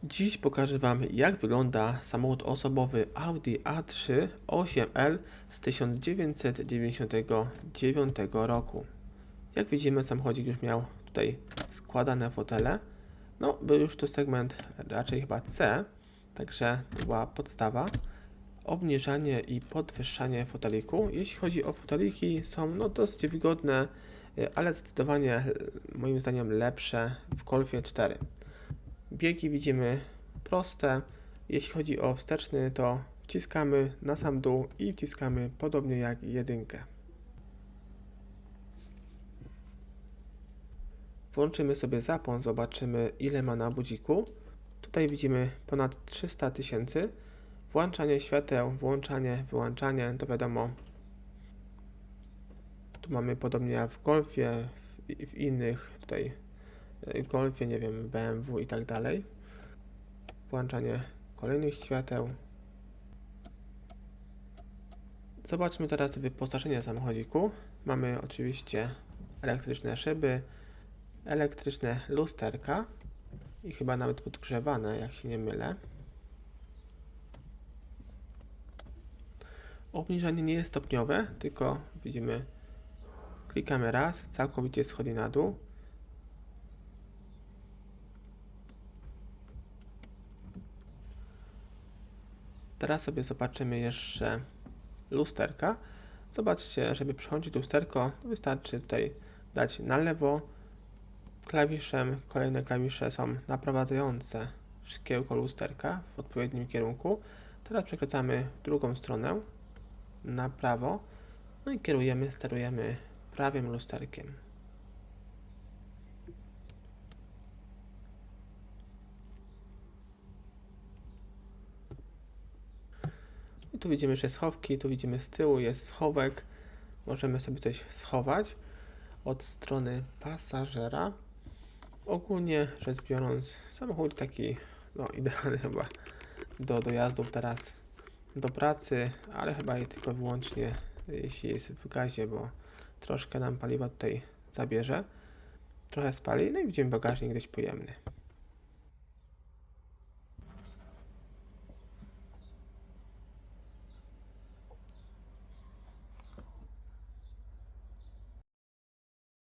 Dziś pokażę Wam, jak wygląda samochód osobowy Audi A3 8L z 1999 roku. Jak widzimy, samochodzik już miał tutaj składane fotele. No, był już to segment raczej chyba C, także to była podstawa. Obniżanie i podwyższanie foteliku. Jeśli chodzi o foteliki, są dosyć wygodne, ale zdecydowanie moim zdaniem lepsze w Golfie 4. Biegi widzimy proste. Jeśli chodzi o wsteczny, to wciskamy na sam dół i wciskamy podobnie jak jedynkę. Włączymy sobie zapłon, zobaczymy ile ma na budziku. Tutaj widzimy ponad 300 000. Włączanie świateł, włączanie, wyłączanie, to wiadomo. Tu mamy podobnie jak w Golfie, w innych tutaj Golfie, nie wiem, BMW i tak dalej. Włączanie kolejnych świateł. Zobaczmy teraz wyposażenie samochodziku. Mamy oczywiście elektryczne szyby, elektryczne lusterka i chyba nawet podgrzewane, jak się nie mylę. Obniżanie nie jest stopniowe, tylko widzimy, klikamy raz, całkowicie schodzi na dół. Teraz sobie zobaczymy jeszcze lusterka. Zobaczcie, żeby przełączyć lusterko, wystarczy tutaj dać na lewo klawiszem. Kolejne klawisze są naprowadzające szkiełko lusterka w odpowiednim kierunku. Teraz przekręcamy w drugą stronę, na prawo, no i sterujemy prawym lusterkiem. I tu widzimy jeszcze schowki, tu widzimy z tyłu jest schowek. Możemy sobie coś schować od strony pasażera. Ogólnie rzecz biorąc, samochód taki idealny chyba do dojazdów teraz do pracy, ale chyba i tylko wyłącznie jeśli jest w gazie, bo troszkę nam paliwa tutaj zabierze. Trochę spali, no i widzimy bagażnik dość pojemny.